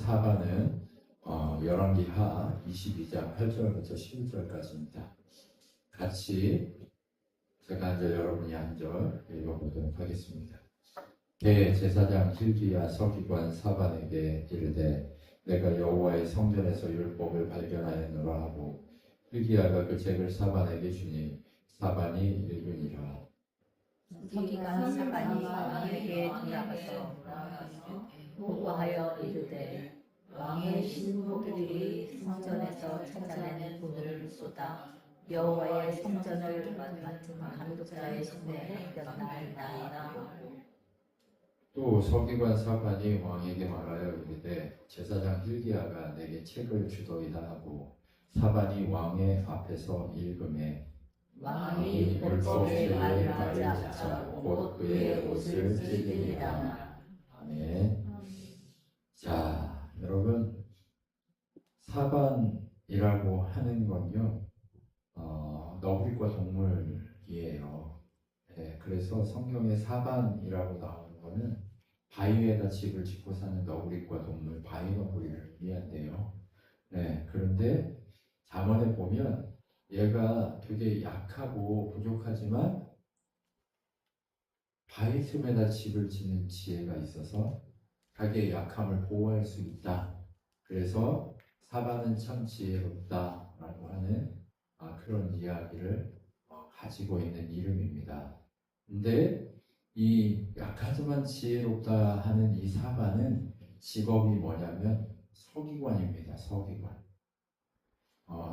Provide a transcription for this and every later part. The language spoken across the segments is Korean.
사반은 열왕기하 22장 8절부터 11절까지입니다. 같이 제가 한 절, 여러분이 한 절 읽어보도록 하겠습니다. 대제사장 hil기야 서기관 사반에게 이르되 내가 여호와의 성전에서 율법을 발견하였노라 하고 hil기야가 그 책을 사반에게 주니 사반이 읽으니라. 서기관 사반이 왕에게 돌아가서 보고하여 이르되 왕의 신복들이 성전에서 찾아낸 돈을 쏟아 여호와의 성전을 맡은 감독자의 손에 맡겼나이다. 또 서기관 사반이 왕에게 말하여 이르되 제사장 hil기야가 내게 책을 주더이다 하고 사반이 왕의 앞에서 읽음에 왕이 율법의 말을 받자 곧 그의 옷을 찢으니라. 아멘. 자, 여러분, 사반이라고 하는 건요, 너구리과 동물이에요. 네, 그래서 성경에 사반이라고 나오는 거는 바위에다 집을 짓고 사는 너구리과 동물, 바위 너구리를 의미한대요. 네, 그런데 잠언에 보면 얘가 되게 약하고 부족하지만 바위 틈에다 집을 짓는 지혜가 있어서 자기의 약함을 보호할 수 있다. 그래서 사반은 참 지혜롭다라고 하는 그런 이야기를 가지고 있는 이름입니다. 근데 이 약하지만 지혜롭다 하는 이 사반은 직업이 뭐냐면 서기관입니다. 서기관.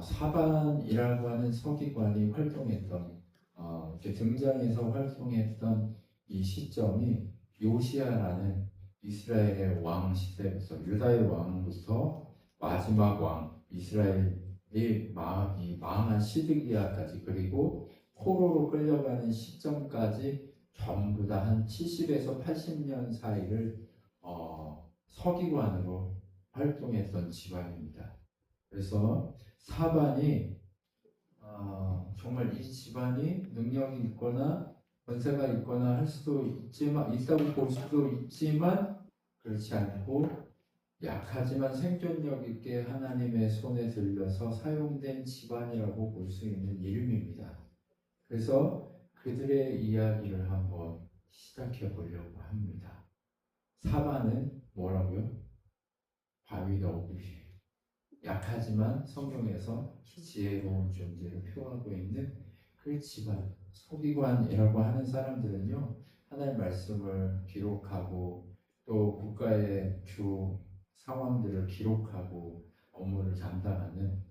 사반이라고 하는 서기관이 활동했던 이렇게 등장해서 활동했던 이 시점이 요시야라는 이스라엘의 왕 시대부터 유다의 왕부터 마지막 왕 이스라엘이 망한 시드기야까지 그리고 포로로 끌려가는 시점까지 전부 다 한 70에서 80년 사이를 서기관으로 활동했던 집안입니다. 그래서 사반이 정말 이 집안이 능력이 있거나 권세가 있거나 할 수도 있지만 있다고 볼 수도 있지만 그렇지 않고 약하지만 생존력 있게 하나님의 손에 들려서 사용된 집안이라고 볼 수 있는 이름입니다. 그래서 그들의 이야기를 한번 시작해 보려고 합니다. 사반은 뭐라고요? 바위 너구리. 약하지만 성경에서 지혜로운 존재를 표하고 있는 그 집안, 서기관이라고 하는 사람들은요, 하나님의 말씀을 기록하고 또 국가의 주 상황들을 기록하고 업무를 담당하는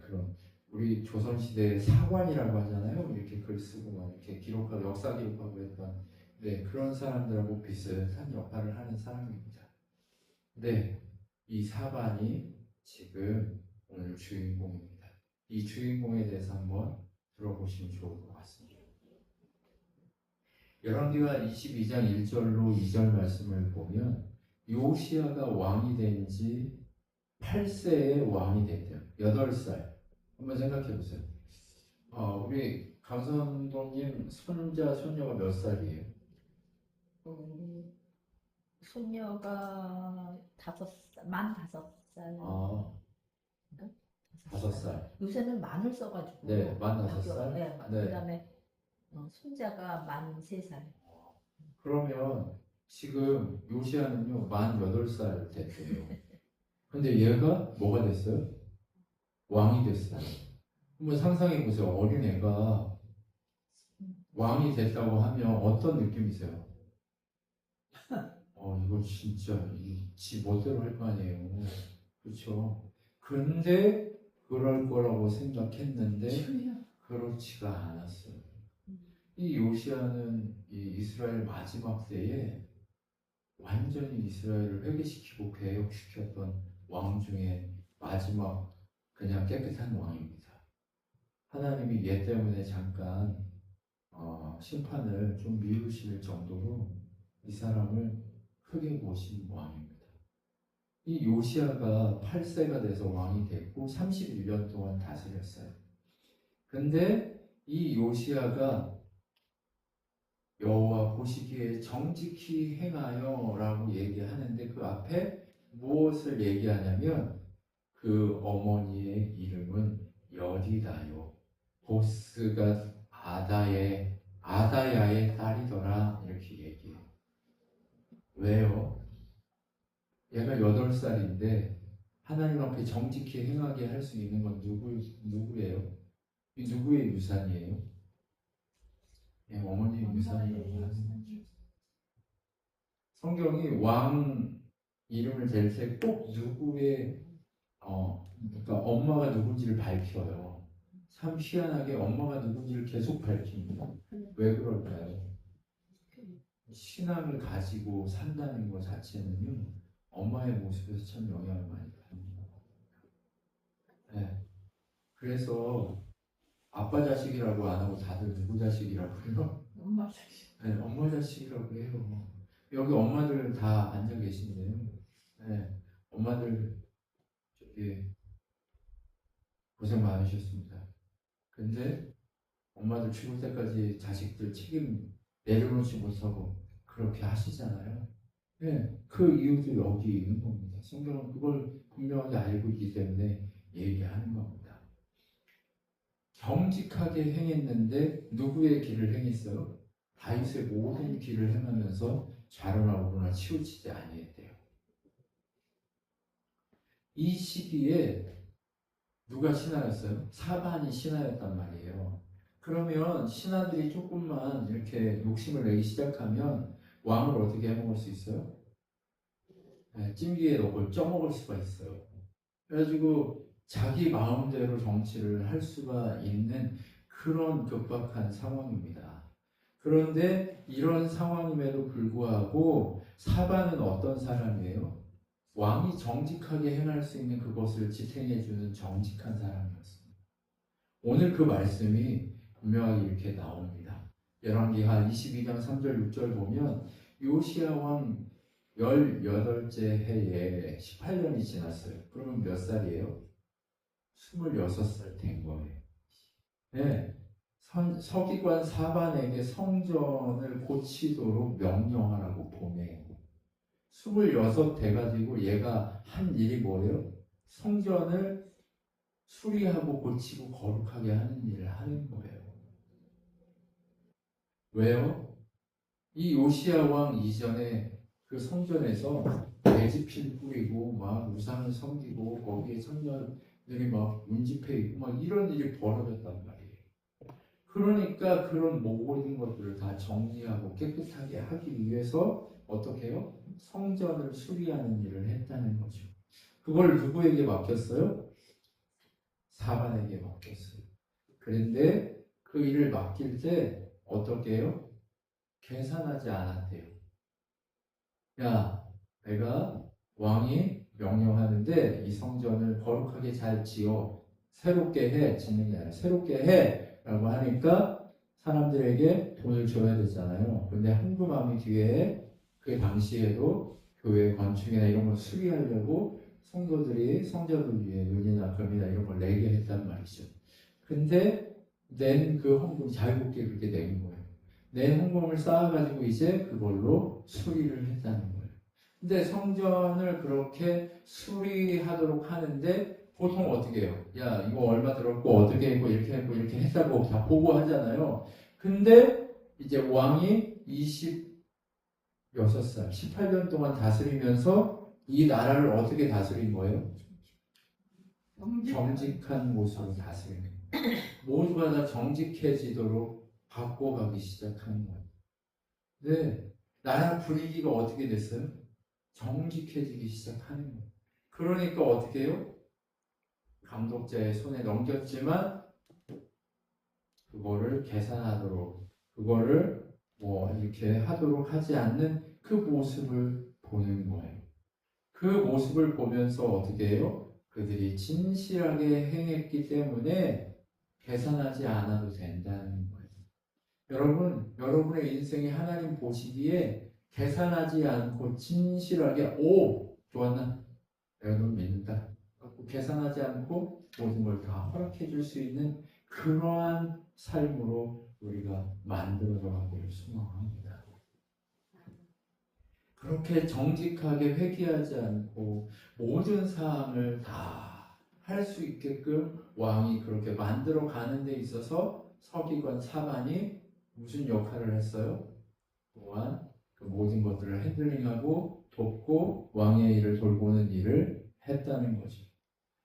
그런 우리 조선시대의 사관이라고 하잖아요. 이렇게 글 쓰고 막 이렇게 기록하고 역사 기록하고 했던 그런 사람들하고 비슷한 역할을 하는 사람입니다. 이 사반이 지금 오늘 주인공입니다. 이 주인공에 대해서 한번 들어보시면 좋을 것 같습니다. 열왕기하 22장 1절로 2절 말씀을 보면 요시야가 왕이 된 지 8세에 왕이 됐대요. 8살. 한번 생각해 보세요. 우리 강선동님 손자, 손녀가 몇 살이에요? 손녀가 만 5살. 5살. 요새는 만을 써가지고. 네, 만 5살. 네. 그다음에 손자가 만 3살. 그러면 지금 요시야는요 만 8살 됐대요. 근데 얘가 뭐가 됐어요? 왕이 됐어요. 한번 상상해 보세요. 어린애가 왕이 됐다고 하면 어떤 느낌이세요? 이거 진짜 지 멋대로 할 거 아니에요. 그렇죠? 근데 그럴 거라고 생각했는데 그렇지가 않았어요. 이 요시야는 이 이스라엘 마지막 때에 완전히 이스라엘을 회개시키고 개혁시켰던 왕 중에 마지막 그냥 깨끗한 왕입니다. 하나님이 얘 때문에 잠깐 심판을 좀 미루실 정도로 이 사람을 크게 보신 왕입니다. 이 요시야가 8세가 돼서 왕이 됐고 31년 동안 다스렸어요. 근데 이 요시야가 여호와 보시기에 정직히 행하여 라고 얘기하는데 그 앞에 무엇을 얘기하냐면 그 어머니의 이름은 여디다요. 보스가 아다야의 딸이더라 이렇게 얘기해요. 왜요? 얘가 8살인데 하나님 앞에 정직히 행하게 할 수 있는 건 누구예요? 이 누구의 유산이에요? 어머니의 유산이라고 하는 거죠. 성경이 왕 이름을 댈 때 꼭 누구의 그러니까 엄마가 누군지를 밝혀요. 참 희한하게 엄마가 누군지를 계속 밝힙니다. 왜 그럴까요? 신앙을 가지고 산다는 것 자체는요, 엄마의 모습에서 참 영향을 많이 받습니다. 네. 그래서 아빠 자식이라고 안 하고 다들 누구 자식이라고 해요? 엄마 자식. 네, 엄마 자식이라고 해요. 여기 엄마들 다 앉아 계신데요. 네, 엄마들 저기 고생 많으셨습니다. 근데 엄마들 죽을 때까지 자식들 책임 내려놓지 못하고 그렇게 하시잖아요. 네, 그 이유도 여기 있는 겁니다. 성경은 그걸 분명하게 알고 있기 때문에 얘기하는 겁니다. 정직하게 행했는데 누구의 길을 행했어요? 다윗의 모든 길을 행하면서 좌로나 우로나 치우치지 아니했대요. 이 시기에 누가 신하였어요? 사반이 신하였단 말이에요. 그러면 신하들이 조금만 이렇게 욕심을 내기 시작하면 왕을 어떻게 해먹을 수 있어요? 네, 찜기에 넣고 쪄먹을 수가 있어요. 그래가지고 자기 마음대로 정치를 할 수가 있는 그런 급박한 상황입니다. 그런데 이런 상황임에도 불구하고 사반은 어떤 사람이에요? 왕이 정직하게 행할 수 있는 그것을 지탱해주는 정직한 사람이었습니다. 오늘 그 말씀이 분명하게 이렇게 나옵니다. 열왕기하 22장 3절 6절 보면 요시야 왕 18째 해에 18년이 지났어요. 그러면 몇 살이에요? 26살 된 거예요. 네. 서기관 사반에게 성전을 고치도록 명령하라고 보내요. 26 돼가지고 얘가 한 일이 뭐예요? 성전을 수리하고 고치고 거룩하게 하는 일을 하는 거예요. 왜요? 이 요시야 왕 이전에 그 성전에서 돼지피를 뿌리고 막 우상을 섬기고 거기에 청년들이 막 운집해 있고 막 이런 일이 벌어졌단 말이에요. 그러니까 그런 모든 것들을 다 정리하고 깨끗하게 하기 위해서 어떻게 해요? 성전을 수리하는 일을 했다는 거죠. 그걸 누구에게 맡겼어요? 사반에게 맡겼어요. 그런데 그 일을 맡길 때 어떻게 해요? 계산하지 않았대요. 야, 내가 왕이 명령하는데 이 성전을 거룩하게 잘 지어 새롭게 해, 짓는 게 아니라 새롭게 해 라고 하니까 사람들에게 돈을 줘야 되잖아요. 근데 헌금함이 뒤에 그 당시에도 교회 건축이나 이런 걸 수리하려고 성도들이 성전을 위해 은이나 금이나 이런 걸 내게 했단 말이죠. 근데 낸 그 헌금이 자유롭게 그렇게 낸 거예요. 낸 헌금을 쌓아가지고 이제 그걸로 수리를 했다는 거예요. 근데 성전을 그렇게 수리하도록 하는데 보통 어떻게 해요? 야, 이거 얼마 들었고 어떻게 했고 이렇게 했고 이렇게 했다고 다 보고하잖아요. 근데 이제 왕이 26살, 18년 동안 다스리면서 이 나라를 어떻게 다스린 거예요? 정직한 모습으로 다스리는 거예요. 모두가 다 정직해지도록 바꿔가기 시작하는 거예요. 네, 나라 분위기가 어떻게 됐어요? 정직해지기 시작하는 거예요. 그러니까 어떻게 해요? 감독자의 손에 넘겼지만 그거를 계산하도록 그거를 뭐 이렇게 하도록 하지 않는 그 모습을 보는 거예요. 그 모습을 보면서 어떻게 해요? 그들이 진실하게 행했기 때문에 계산하지 않아도 된다는 거예요. 여러분, 여러분의 인생이 하나님 보시기에 계산하지 않고 진실하게 오, 좋았나? 내가 널 믿는다. 계산하지 않고 모든 걸 다 허락해 줄 수 있는 그러한 삶으로 우리가 만들어져 가기를 소망합니다. 그렇게 정직하게 회개하지 않고 모든 사항을 다 할 수 있게끔 왕이 그렇게 만들어 가는 데 있어서 서기관 사반이 무슨 역할을 했어요? 또한 그 모든 것들을 핸들링하고 돕고 왕의 일을 돌보는 일을 했다는 거죠.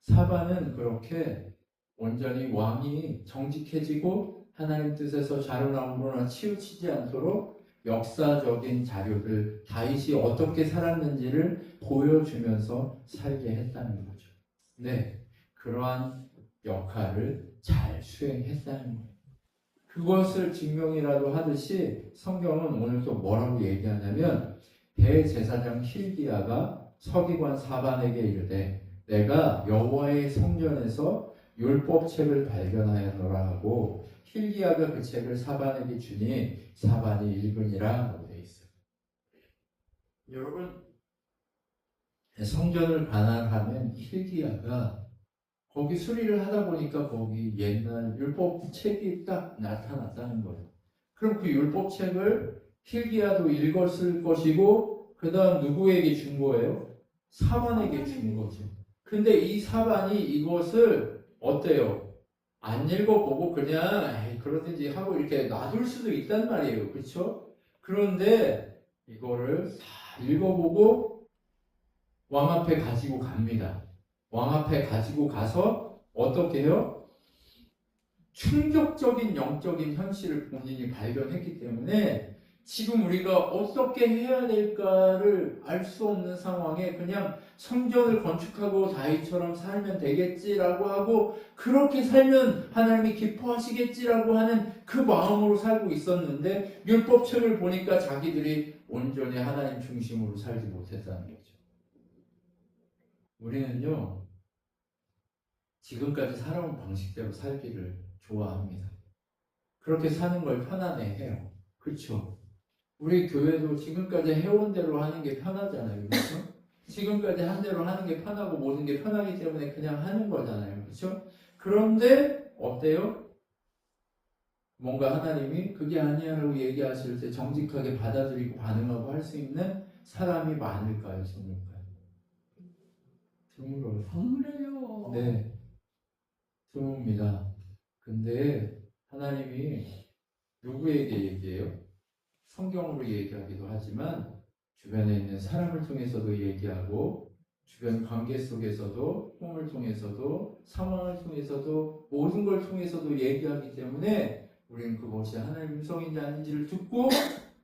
사반은 그렇게 온전히 왕이 정직해지고 하나님 뜻에서 좌로나우로나 치우치지 않도록 역사적인 자료들, 다윗이 어떻게 살았는지를 보여주면서 살게 했다는 거죠. 네, 그러한 역할을 잘 수행했다는 거예요. 그것을 증명이라도 하듯이 성경은 오늘 또 뭐라고 얘기하냐면 대제사장 힐기야가 서기관 사반에게 이르되 내가 여호와의 성전에서 율법책을 발견하였노라 하고 힐기야가 그 책을 사반에게 주니 사반이 읽으니라 라고 되어 있어요. 여러분, 성전을 관할하면 힐기야가 거기 수리를 하다 보니까 거기 옛날 율법책이 딱 나타났다는 거예요. 그럼 그 율법책을 힐기야도 읽었을 것이고 그 다음 누구에게 준 거예요? 사반에게 준 거죠. 근데 이 사반이 이것을 어때요? 안 읽어보고 그냥 에이, 그러든지 하고 이렇게 놔둘 수도 있단 말이에요. 그렇죠? 그런데 이거를 다 읽어보고 왕 앞에 가지고 갑니다. 왕 앞에 가지고 가서 어떻게 해요? 충격적인 영적인 현실을 본인이 발견했기 때문에 지금 우리가 어떻게 해야 될까를 알 수 없는 상황에 그냥 성전을 건축하고 다윗처럼 살면 되겠지라고 하고 그렇게 살면 하나님이 기뻐하시겠지라고 하는 그 마음으로 살고 있었는데 율법책을 보니까 자기들이 온전히 하나님 중심으로 살지 못했다는 거죠. 우리는요 지금까지 살아온 방식대로 살기를 좋아합니다. 그렇게 사는 걸 편안해해요. 그렇죠? 우리 교회도 지금까지 해온 대로 하는 게 편하잖아요. 그렇죠? 지금까지 한 대로 하는 게 편하고 모든 게 편하기 때문에 그냥 하는 거잖아요. 그렇죠? 그런데 어때요? 뭔가 하나님이 그게 아니야라고 얘기하실 때 정직하게 받아들이고 반응하고 할 수 있는 사람이 많을까요? 드물까요? 드물어요. 드물어요. 네. 드뭅니다. 근데 하나님이 누구에게 얘기해요? 성경으로 얘기하기도 하지만 주변에 있는 사람을 통해서도 얘기하고 주변 관계 속에서도 꿈을 통해서도 상황을 통해서도 모든 걸 통해서도 얘기하기 때문에 우리는 그것이 하나님의 음성인지 아닌지를 듣고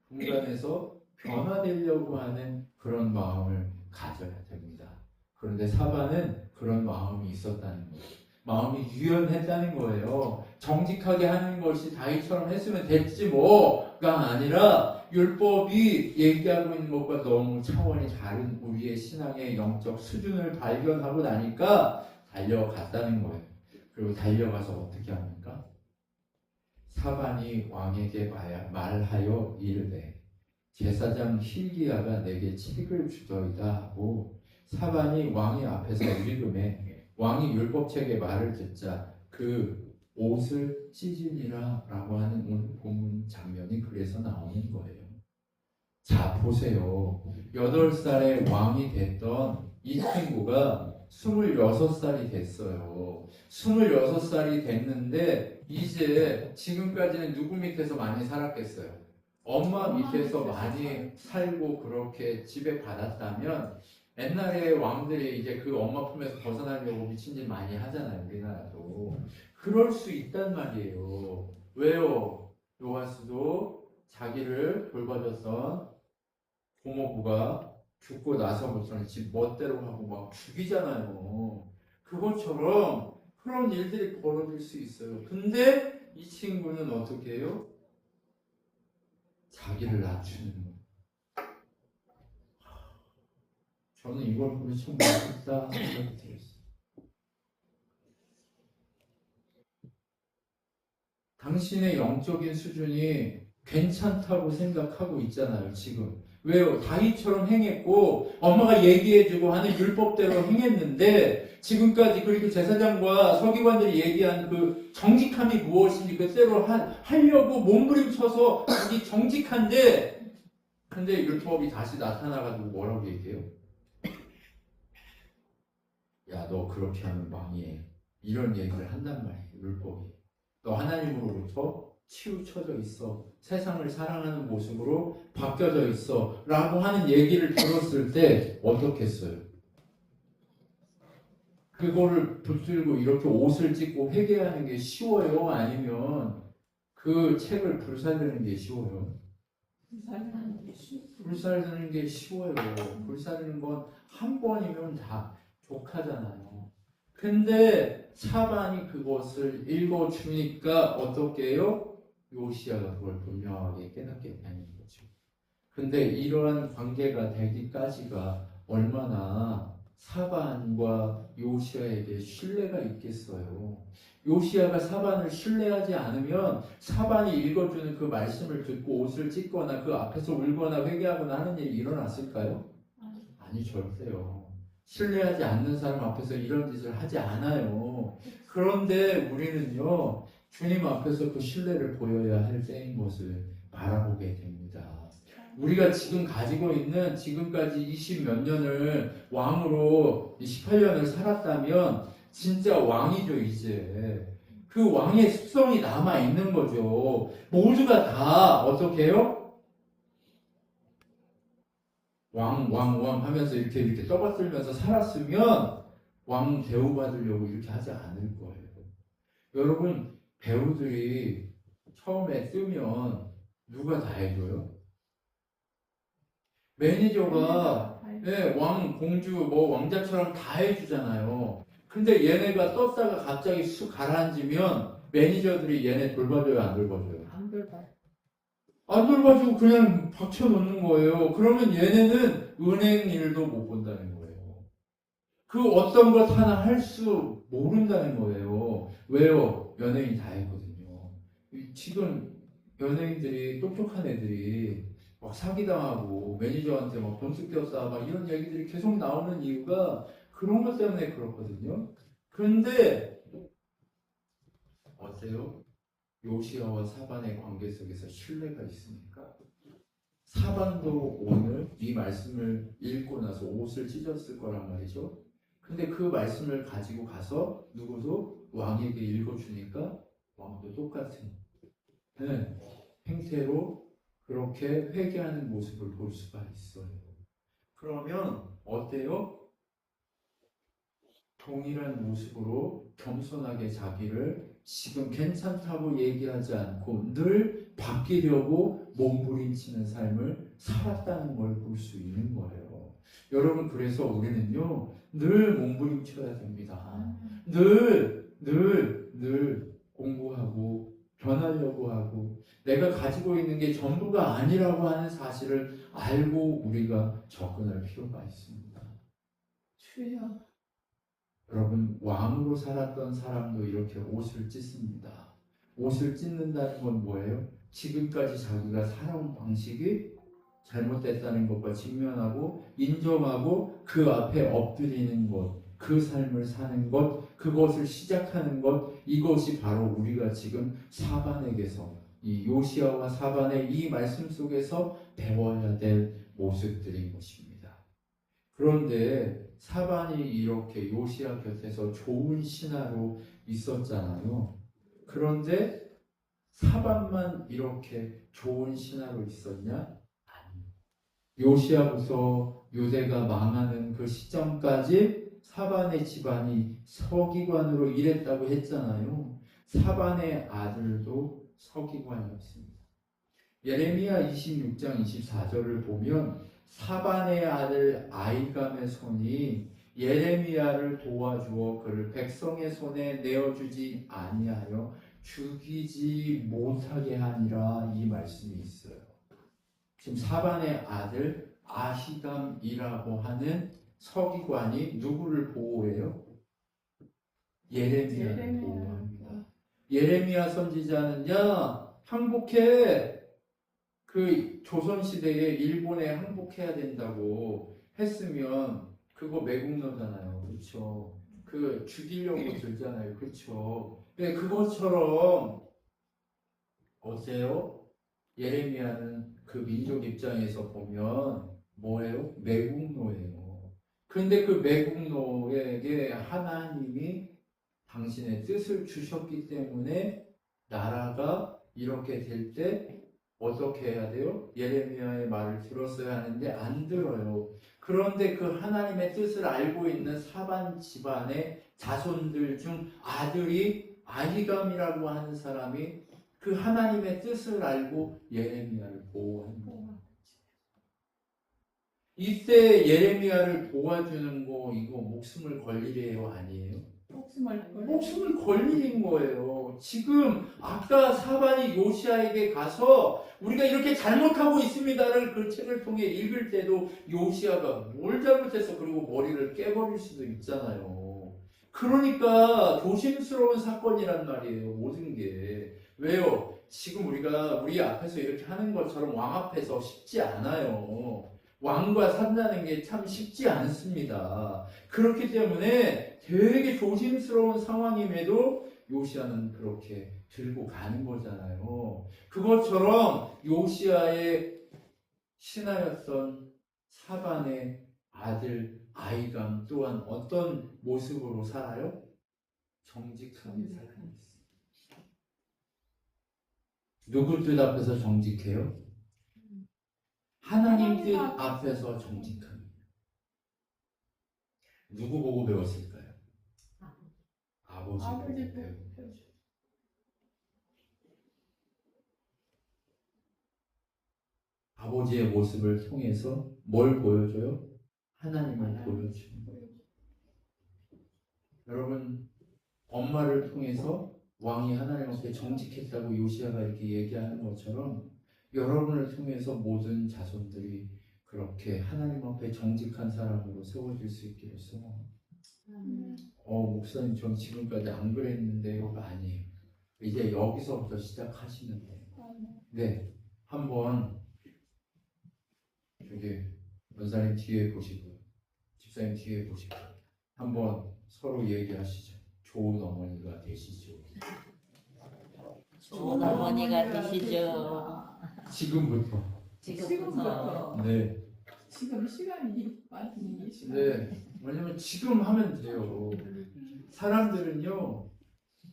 분간해서 변화되려고 하는 그런 마음을 가져야 됩니다. 그런데 사반은 그런 마음이 있었다는 거예요. 마음이 유연했다는 거예요. 정직하게 하는 것이 다윗처럼 했으면 됐지 뭐가 아니라 율법이 얘기하고 있는 것과 너무 차원이 다른 우리의 신앙의 영적 수준을 발견하고 나니까 달려갔다는 거예요. 그리고 달려가서 어떻게 합니까? 사반이 왕에게 말하여 이르되 제사장 힐기야가 내게 책을 주더이다 하고 사반이 왕의 앞에서 읽음에 왕이 율법책의 말을 듣자 그 옷을 찢으니라 라고 하는 오늘 본문 장면이 그래서 나오는 거예요. 자 보세요. 8살에 왕이 됐던 이 친구가 26살이 됐어요. 26살이 됐는데 이제 지금까지는 누구 밑에서 많이 살았겠어요? 엄마 밑에서 많이 살고 그렇게 지배받았다면 옛날에 왕들이 이제 그 엄마 품에서 벗어나려고 미친 짓 많이 하잖아요. 우리나라도. 그럴 수 있단 말이에요. 왜요? 요아스도 자기를 돌봐줬던 고모부가 죽고 나서부터는 집 멋대로 하고 막 죽이잖아요. 그것처럼 그런 일들이 벌어질 수 있어요. 근데 이 친구는 어떻게 해요? 자기를 낮추는 거예요. 저는 이걸 보면 참 멋있다 생각이 들었어요. 당신의 영적인 수준이 괜찮다고 생각하고 있잖아요, 지금. 왜요? 다윗처럼 행했고 엄마가 얘기해주고 하는 율법대로 행했는데 지금까지 그렇게 제사장과 서기관들이 얘기한 그 정직함이 무엇인지 그대로 하려고 몸부림쳐서 자기 정직한데 근데 율법이 다시 나타나가지고 뭐라고 얘기해요? 야, 너 그렇게 하면 망해. 이런 얘기를 한단 말이에요. 율법이. 너 하나님으로부터 치우쳐져 있어. 세상을 사랑하는 모습으로 바뀌어져 있어. 라고 하는 얘기를 들었을 때 어떻겠어요? 그거를 붙들고 이렇게 옷을 찢고 회개하는 게 쉬워요? 아니면 그 책을 불사르는 게 쉬워요? 불사르는 게 쉬워요. 불사르는 건 한 번이면 다 족하잖아요. 근데 사반이 그것을 읽어주니까 어떻게 해요? 요시야가 그걸 분명하게 깨닫게 되는 거죠. 근데 이러한 관계가 되기까지가 얼마나 사반과 요시야에게 신뢰가 있겠어요. 요시야가 사반을 신뢰하지 않으면 사반이 읽어주는 그 말씀을 듣고 옷을 찢거나 그 앞에서 울거나 회개하거나 하는 일이 일어났을까요? 아니, 절대요. 신뢰하지 않는 사람 앞에서 이런 짓을 하지 않아요. 그런데 우리는요, 주님 앞에서 그 신뢰를 보여야 할 때인 것을 바라보게 됩니다. 우리가 지금 가지고 있는 지금까지 20 몇 년을 왕으로 18년을 살았다면 진짜 왕이죠, 이제. 그 왕의 습성이 남아있는 거죠. 모두가 다 어떻게 해요? 왕 하면서 이렇게 떠받들면서 살았으면 왕 대우받으려고 이렇게 하지 않을 거예요. 여러분, 배우들이 처음에 뜨면 누가 다 해줘요? 매니저가 왕, 공주, 뭐 왕자처럼 다 해주잖아요. 근데 얘네가 떴다가 갑자기 쑥 가라앉으면 매니저들이 얘네 돌봐줘요, 안 돌봐줘요? 안 돌봐요. 안 돌봐주고 그냥 박혀놓는 거예요. 그러면 얘네는 은행 일도 못 본다는 거예요. 그 어떤 것 하나 할 수 모른다는 거예요. 왜요? 연예인 다 했거든요. 지금 연예인들이, 똑똑한 애들이 막 사기당하고 매니저한테 막 돈 뜯겼다 막 이런 얘기들이 계속 나오는 이유가 그런 것 때문에 그렇거든요. 근데 어때요? 요시야와 사반의 관계 속에서 신뢰가 있습니까? 사반도 오늘 이 말씀을 읽고 나서 옷을 찢었을 거란 말이죠. 근데 그 말씀을 가지고 가서 누구도 왕에게 읽어주니까 왕도 똑같은 행태로 그렇게 회개하는 모습을 볼 수가 있어요. 그러면 어때요? 동일한 모습으로 겸손하게 자기를 지금 괜찮다고 얘기하지 않고 늘 바뀌려고 몸부림치는 삶을 살았다는 걸 볼 수 있는 거예요. 여러분, 그래서 우리는요, 늘 몸부림쳐야 됩니다. 늘 공부하고 변하려고 하고 내가 가지고 있는 게 전부가 아니라고 하는 사실을 알고 우리가 접근할 필요가 있습니다. 주여. 여러분, 왕으로 살았던 사람도 이렇게 옷을 찢습니다. 옷을 찢는다는 건 뭐예요? 지금까지 자기가 살아온 방식이 잘못됐다는 것과 직면하고 인정하고 그 앞에 엎드리는 것, 그 삶을 사는 것, 그것을 시작하는 것, 이것이 바로 우리가 지금 사반에게서 이 요시야와 사반의 이 말씀 속에서 배워야 될 모습들인 것입니다. 그런데 사반이 이렇게 요시야 곁에서 좋은 신하로 있었잖아요. 그런데 사반만 이렇게 좋은 신하로 있었냐? 요시야부터 유대가 망하는 그 시점까지 사반의 집안이 서기관으로 일했다고 했잖아요. 사반의 아들도 서기관이었습니다. 예레미야 26장 24절을 보면 사반의 아들 아이감의 손이 예레미야를 도와주어 그를 백성의 손에 내어주지 아니하여 죽이지 못하게 하니라, 이 말씀이 있어요. 지금 사반의 아들 아히감이라고 하는 서기관이 누구를 보호해요? 예레미야를 보호합니다. 예레미야 선지자는 야, 항복해. 그 조선시대에 일본에 항복해야 된다고 했으면 그거 매국노잖아요. 그렇죠? 그 죽이려고 들잖아요. 그렇죠? 근데 그것처럼 어때요? 예레미야는 그 민족 입장에서 보면 뭐예요? 매국노예요. 그런데 그 매국노에게 하나님이 당신의 뜻을 주셨기 때문에 나라가 이렇게 될 때 어떻게 해야 돼요? 예레미야의 말을 들었어야 하는데 안 들어요. 그런데 그 하나님의 뜻을 알고 있는 사반 집안의 자손들 중 아들이 아히감이라고 하는 사람이 그 하나님의 뜻을 알고 예레미야를 보호하는 거예요. 이때 예레미야를 도와주는 거 이거 목숨을 걸 일이에요, 아니에요? 목숨을 걸 일인 거예요. 지금 아까 사반이 요시아에게 가서 우리가 이렇게 잘못하고 있습니다를 그 책을 통해 읽을 때도 요시아가 뭘 잘못해서 그리고 머리를 깨버릴 수도 있잖아요. 그러니까 조심스러운 사건이란 말이에요. 모든 게. 왜요? 지금 우리가 우리 앞에서 이렇게 하는 것처럼 왕 앞에서 쉽지 않아요. 왕과 산다는 게 참 쉽지 않습니다. 그렇기 때문에 되게 조심스러운 상황임에도 요시아는 그렇게 들고 가는 거잖아요. 그것처럼 요시아의 신하였던 사반의 아들 아히감 또한 어떤 모습으로 살아요? 정직하게 살아요. 누구 뜻 앞에서 정직해요? 하나님 뜻 앞에서 정직합니다. 누구 보고 배웠을까요? 아버지 보고 배웠죠. 아버지의 모습을 통해서 뭘 보여줘요? 하나님을 보여줍니다. 여러분, 엄마를 통해서 왕이 하나님 앞에 정직했다고 요시아가 이렇게 얘기하는 것처럼 여러분을 통해서 모든 자손들이 그렇게 하나님 앞에 정직한 사람으로 세워질 수 있기를 소원합니다. 목사님 전 지금까지 안 그랬는데요가 아니에요. 이제 여기서부터 시작하시면 돼요. 네, 한번 저기 원사님 뒤에 보시고요. 집사님 뒤에 보시고 한번 서로 얘기하시죠. 좋은 어머니가 되시죠. 좋은 어머니가 되시죠. 지금부터. 네. 지금 시간이 많이 시간. 네. 왜냐면 지금 하면 돼요. 사람들은요,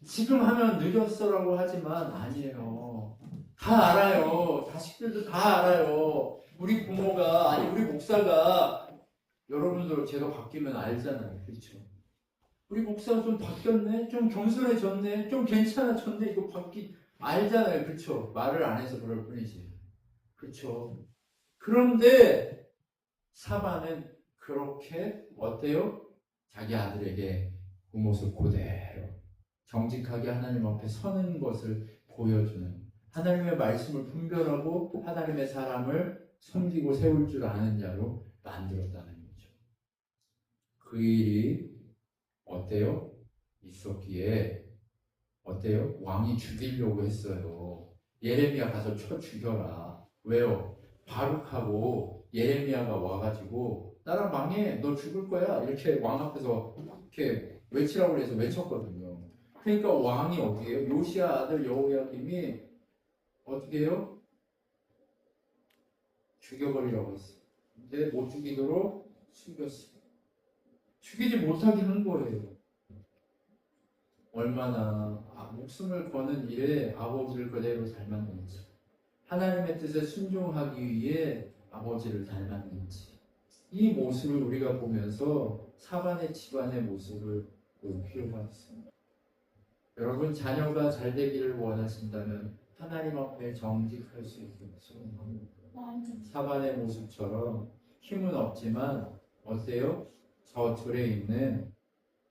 지금 하면 늦었어라고 하지만 아니에요. 다 알아요. 자식들도 다 알아요. 우리 부모가, 아니, 우리 목사가, 여러분들 제가 바뀌면 알잖아요. 그렇죠? 우리 목사가 좀 바뀌었네? 좀 겸손해졌네? 좀 괜찮아졌네? 이거 알잖아요. 그렇죠? 말을 안 해서 그럴 뿐이지. 그렇죠? 그런데 사반은 그렇게 어때요? 자기 아들에게 그 모습 그대로 정직하게 하나님 앞에 서는 것을 보여주는 하나님의 말씀을 분별하고 하나님의 사람을 섬기고 세울 줄 아는 자로 만들었다는 거죠. 그 일이 어때요? 있었기에 어때요? 왕이 죽이려고 했어요. 예레미야 가서 쳐 죽여라. 왜요? 바룩하고 예레미야가 와가지고 나랑 망해, 너 죽을 거야 이렇게 왕 앞에서 이렇게 외치라고 해서 외쳤거든요. 그러니까 왕이 어떻게 해요? 요시야 아들 여호야김이 어떻게 해요? 죽여버리라고 했어요. 근데 못 죽이도록 숨겼어요. 죽이지 못하게 한 거예요. 얼마나 목숨을 거는 일에 아버지를 그대로 닮았는지, 하나님의 뜻에 순종하기 위해 아버지를 닮았는지, 이 모습을 우리가 보면서 사반의 집안의 모습을 볼 필요가 있습니다. 여러분, 자녀가 잘 되기를 원하신다면 하나님 앞에 정직할 수 있기를 소원합니다. 사반의 모습처럼 힘은 없지만 어때요? 저 들에 있는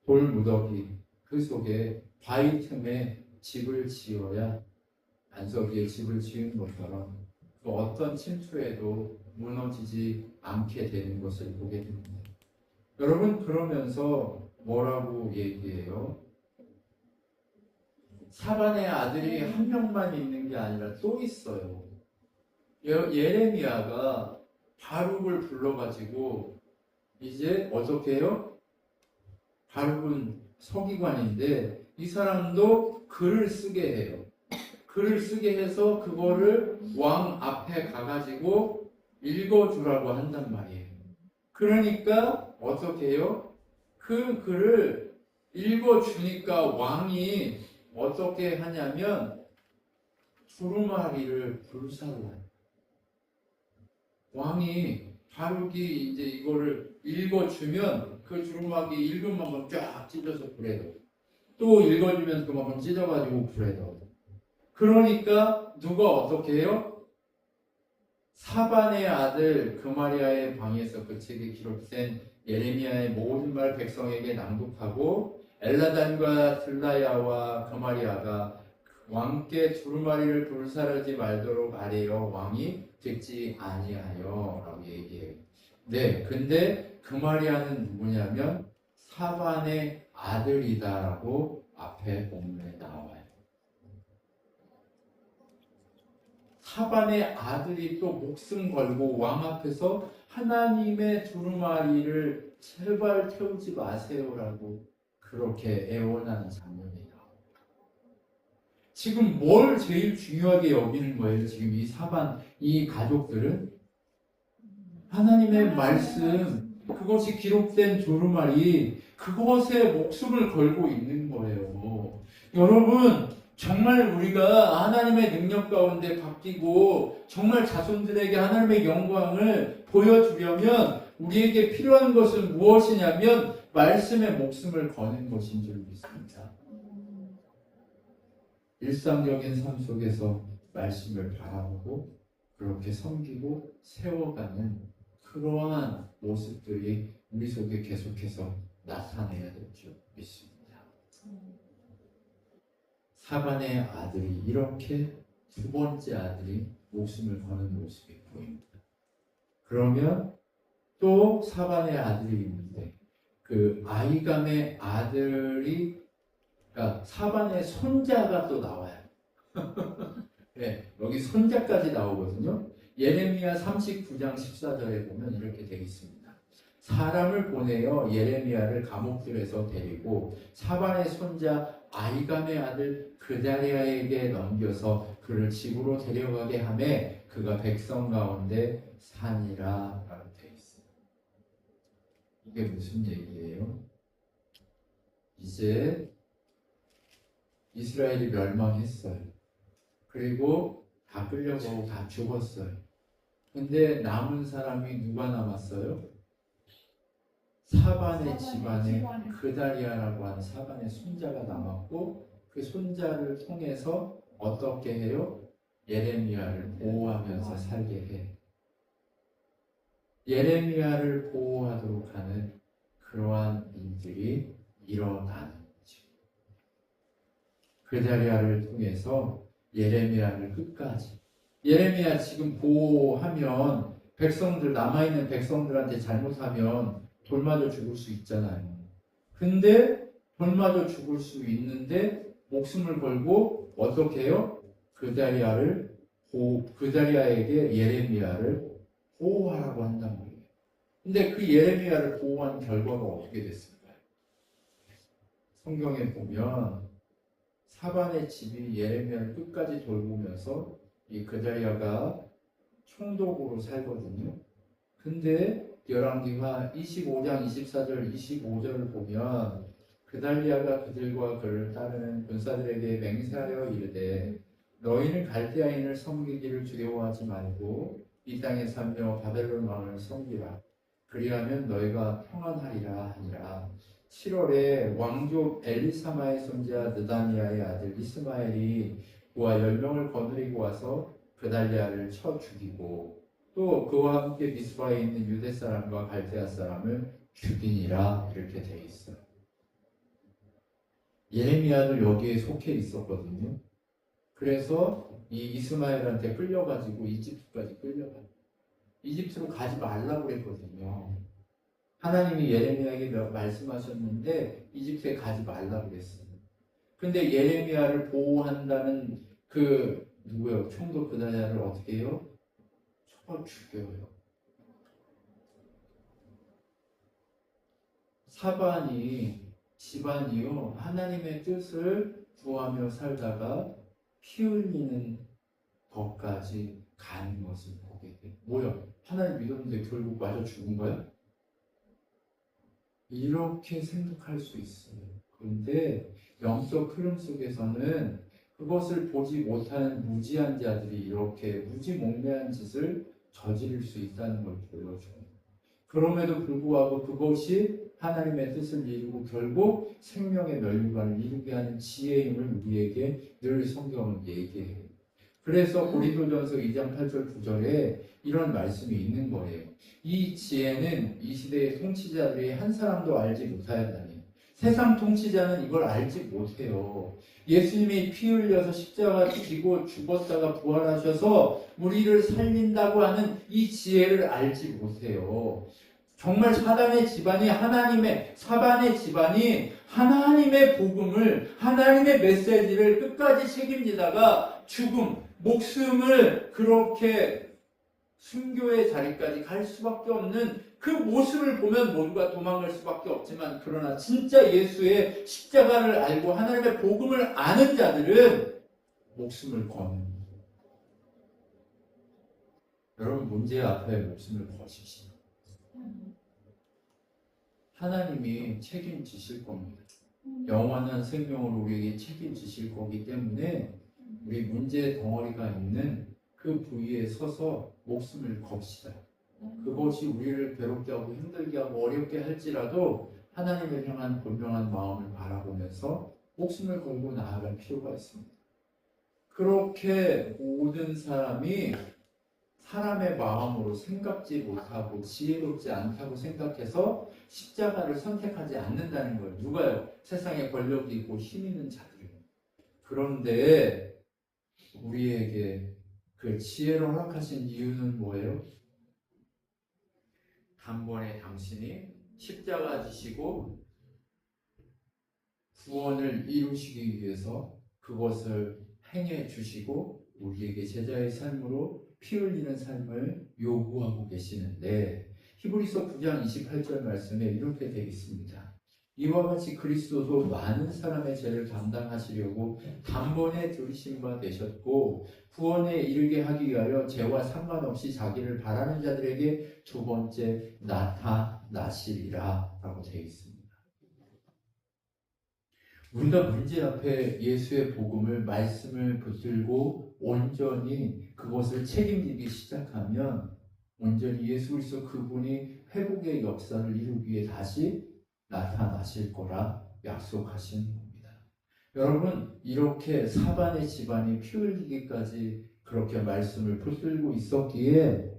돌무더기 그 속에 바위 틈에 집을 지어야 안석이에 집을 지은 것처럼 그 어떤 침투에도 무너지지 않게 되는 것을 보게 됩니다. 여러분, 그러면서 뭐라고 얘기해요? 사반의 아들이 한 명만 있는 게 아니라 또 있어요. 예레미야가 바룩을 불러가지고 이제 어떻게 해요? 바룩은 서기관인데 이 사람도 글을 쓰게 해요. 글을 쓰게 해서 그거를 왕 앞에 가가지고 읽어주라고 한단 말이에요. 그러니까 어떻게 해요? 그 글을 읽어주니까 왕이 어떻게 하냐면 두루마리를 불살라요. 왕이 바르기 이제 이거를 읽어주면 그 두루마리 읽은 만큼 쫙 찢어서 불에 넣어요. 또 읽어주면 그만큼 찢어가지고 불에 넣어요. 그러니까 누가 어떻게 해요? 사반의 아들 그마리아의 방에서 그 책에 기록된 예레미야의 모든 말 백성에게 낭독하고 엘라단과 들라야와 그마리아가 왕께 두루마리를 불사르지 말도록 아래요. 왕이 듣지 아니하여 라고 얘기해요. 네, 근데 그마리아는 누구냐면 사반의 아들이다라고 앞에 본문에 나와요. 사반의 아들이 또 목숨 걸고 왕 앞에서 하나님의 두루마리를 제발 태우지 마세요라고 그렇게 애원하는 장면이 나옵니다. 지금 뭘 제일 중요하게 여기는 거예요? 지금 이 사반, 이 가족들은 하나님의 말씀, 그것이 기록된 두루마리, 그것에 목숨을 걸고 있는 거예요. 여러분, 정말 우리가 하나님의 능력 가운데 바뀌고 정말 자손들에게 하나님의 영광을 보여주려면 우리에게 필요한 것은 무엇이냐면 말씀에 목숨을 거는 것인 줄 믿습니다. 일상적인 삶 속에서 말씀을 바라보고 그렇게 섬기고 세워가는 그러한 모습들이 우리 속에 계속해서 나타내야 될 줄 믿습니다. 사반의 아들이 이렇게 두 번째 아들이 목숨을 거는 모습이 보입니다. 그러면 또 사반의 아들이 있는데 그 아이감의 아들이 그러니까 사반의 손자가 또 나와요. 네, 여기 손자까지 나오거든요. 예레미야 39장 14절에 보면 이렇게 되어 있습니다. 사람을 보내어 예레미야를 감옥들에서 데리고 사반의 손자 아이감의 아들 그다리아에게 넘겨서 그를 집으로 데려가게 하매 그가 백성 가운데 사니라 라고 되어 있습니다. 이게 무슨 얘기예요? 이제 이스라엘이 멸망했어요. 그리고 다 끌려가고 다 죽었어요. 근데 남은 사람이 누가 남았어요? 사반의 집안에 그다리아라고 하는 사반의 손자가 남았고 그 손자를 통해서 어떻게 해요? 예레미야를 보호하면서 살게 해. 예레미야를 보호하도록 하는 그러한 일들이 일어나는 거죠. 그다리아를 통해서 예레미야를 끝까지 예레미야 지금 보호하면 백성들 남아있는 백성들한테 잘못하면 돌 맞아 죽을 수 있잖아요. 근데 돌 맞아 죽을 수 있는데 목숨을 걸고 어떻게 해요? 그다리아에게 예레미야를 보호하라고 한단 말이에요. 근데 그 예레미야를 보호한 결과가 어떻게 됐을까요? 성경에 보면 사반의 집이 예레미야를 끝까지 돌보면서 이 그다리아가 총독으로 살거든요. 근데 열왕기하 25장 24절 25절을 보면 그달리아가 그들과 그를 따르는 군사들에게 맹세하여 이르되 너희는 갈대아인을 섬기기를 두려워하지 말고 이 땅에 살며 바벨론 왕을 섬기라. 그리하면 너희가 평안하리라 하니라. 7월에 왕족 엘리사마의 손자 느다니아의 아들 이스마엘이 그와 10명을 거느리고 와서 그달리아를 쳐 죽이고 또 그와 함께 미스바에 있는 유대 사람과 갈대아 사람을 죽이니라 이렇게 되어 있어요. 예레미야도 여기에 속해 있었거든요. 그래서 이 이스마엘한테 끌려가지고 이집트까지 끌려가요. 이집트로 가지 말라고 그랬거든요. 하나님이 예레미야에게 말씀하셨는데 이집트에 가지 말라고 그랬어요. 근데 예레미야를 보호한다는 그 누구요? 총독 그다리아를 어떻게 해요? 쳐서 죽여요. 사반이 집안이요 하나님의 뜻을 구하며 살다가 피 흘리는 것까지 가는 것을 보게 돼. 뭐야? 하나님 믿었는데 결국 맞아 죽은 거야? 이렇게 생각할 수 있어요. 그런데 영적 흐름 속에서는 그것을 보지 못하는 무지한 자들이 이렇게 무지몽매한 짓을 저지를 수 있다는 걸 보여줘요. 그럼에도 불구하고 그것이 하나님의 뜻을 이루고 결국 생명의 멸류관을 이루게 하는 지혜의 힘을 우리에게 늘 성경은 얘기해요. 그래서 고린도전서 2장 8절 9절에 이런 말씀이 있는 거예요. 이 지혜는 이 시대의 통치자들이 한 사람도 알지 못하였다니. 세상 통치자는 이걸 알지 못해요. 예수님이 피 흘려서 십자가 지고 죽었다가 부활하셔서 우리를 살린다고 하는 이 지혜를 알지 못해요. 정말 사반의 집안이 하나님의 복음을, 하나님의 메시지를 끝까지 책임지다가 죽음, 목숨을 그렇게 순교의 자리까지 갈 수밖에 없는 그 모습을 보면 모두가 도망갈 수밖에 없지만, 그러나 진짜 예수의 십자가를 알고 하나님의 복음을 아는 자들은 목숨을 거는, 여러분 문제 앞에 목숨을 거시십시오. 하나님이 책임지실 겁니다. 영원한 생명을 우리에게 책임지실 거기 때문에 우리 문제 덩어리가 있는 그 부위에 서서 목숨을 겁시다. 그것이 우리를 괴롭게 하고 힘들게 하고 어렵게 할지라도 하나님을 향한 분명한 마음을 바라보면서 목숨을 걸고 나아갈 필요가 있습니다. 그렇게 모든 사람이 사람의 마음으로 생각지 못하고 지혜롭지 않다고 생각해서 십자가를 선택하지 않는다는 거예요. 누가요? 세상에 권력이 있고 힘 있는 자들이요. 그런데 우리에게 그 지혜를 허락하신 이유는 뭐예요? 단번에 당신이 십자가 지시고 구원을 이루시기 위해서 그것을 행해 주시고 우리에게 제자의 삶으로 피 흘리는 삶을 요구하고 계시는데, 히브리서 9장 28절 말씀에 이렇게 되어 있습니다. 이와 같이 그리스도도 많은 사람의 죄를 담당하시려고 단번에 들으신 바 되셨고 구원에 이르게 하기 위하여 죄와 상관없이 자기를 바라는 자들에게 두 번째 나타나시리라 라고 되어 있습니다. 우리가 문제 앞에 예수의 복음을, 말씀을 붙들고 온전히 그것을 책임지기 시작하면 온전히 예수 그리스도 그분이 회복의 역사를 이루기 위해 다시 나타나실 거라 약속하신 겁니다. 여러분, 이렇게 사반의 집안이 피 흘리기까지 그렇게 말씀을 붙들고 있었기에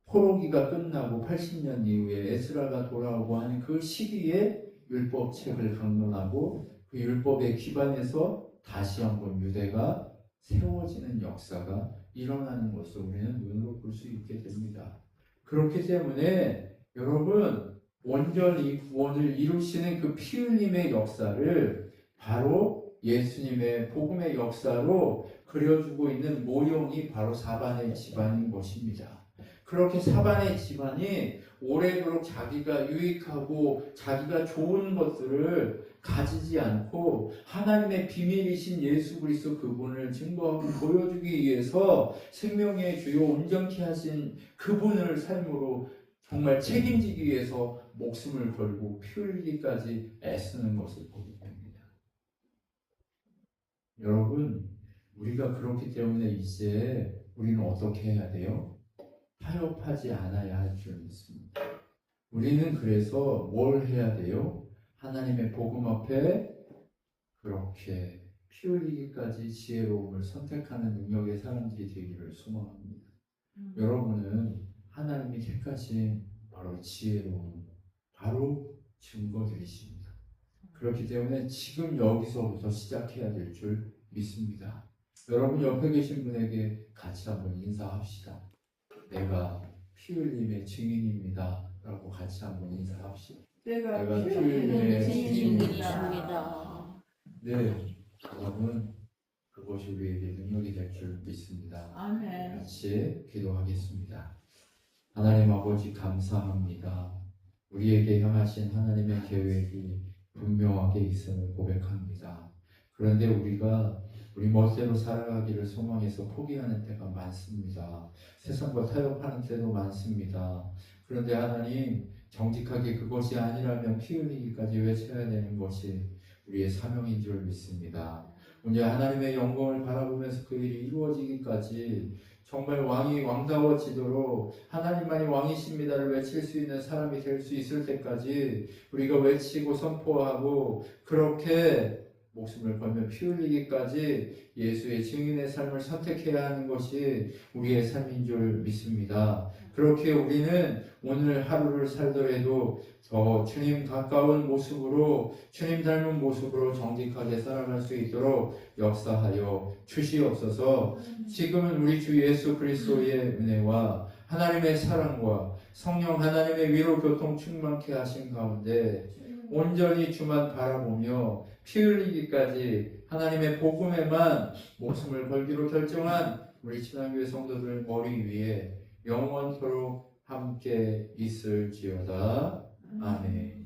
포로기가 끝나고 80년 이후에 에스라가 돌아오고 하는 그 시기에 율법책을 강론하고 그 율법에 기반해서 다시 한번 유대가 세워지는 역사가 일어나는 것을 우리는 눈으로 볼 수 있게 됩니다. 그렇기 때문에 여러분, 온전히 구원을 이루시는 그 피 흘림의 역사를 바로 예수님의 복음의 역사로 그려주고 있는 모형이 바로 사반의 집안인 것입니다. 그렇게 사반의 집안이 오래도록 자기가 유익하고 자기가 좋은 것들을 가지지 않고 하나님의 비밀이신 예수 그리스도 그분을 증거하고 보여주기 위해서 생명의 주요 온전케 하신 그분을 삶으로 정말 책임지기 위해서 목숨을 걸고 피 흘리기까지 애쓰는 것을 보게 됩니다. 여러분, 우리가 그렇기 때문에 이제 우리는 어떻게 해야 돼요? 타협하지 않아야 할 줄 믿습니다. 우리는 그래서 뭘 해야 돼요? 하나님의 복음 앞에 그렇게 피 흘리기까지 지혜로움을 선택하는 능력의 사람들이 되기를 소망합니다. 여러분은 하나님이 택하신 바로 지혜로움, 바로 증거들이십니다. 그렇기 때문에 지금 여기서부터 시작해야 될 줄 믿습니다. 여러분 옆에 계신 분에게 같이 한번 인사합시다. 내가 피 흘림의 증인입니다 라고 같이 한번 인사합시다. 내가 피 피 흘림의 흘리는 증인입니다. 증인입니다. 네, 여러분 그것이 우리에게 능력이 될 줄 믿습니다. 아멘. 같이 기도하겠습니다. 하나님 아버지 감사합니다. 우리에게 향하신 하나님의 계획이 분명하게 있음을 고백합니다. 그런데 우리가 우리 멋대로 살아가기를 소망해서 포기하는 때가 많습니다. 세상과 타협하는 때도 많습니다. 그런데 하나님, 정직하게 그것이 아니라면 피 흘리기까지 외쳐야 되는 것이 우리의 사명인 줄 믿습니다. 이제 하나님의 영광을 바라보면서 그 일이 이루어지기까지 정말 왕이 왕다워지도록 하나님만이 왕이십니다를 외칠 수 있는 사람이 될 수 있을 때까지 우리가 외치고 선포하고 그렇게 목숨을 걸며 피 흘리기까지 예수의 증인의 삶을 선택해야 하는 것이 우리의 삶인 줄 믿습니다. 그렇게 우리는 오늘 하루를 살더라도 더 주님 가까운 모습으로, 주님 닮은 모습으로 정직하게 살아갈 수 있도록 역사하여 주시옵소서. 지금은 우리 주 예수 그리스도의 은혜와 하나님의 사랑과 성령 하나님의 위로 교통 충만케 하신 가운데 온전히 주만 바라보며 피 흘리기까지 하나님의 복음에만 목숨을 걸기로 결정한 우리 신앙교회 성도들 머리 위에 영원토록 함께 있을지어다. 아멘.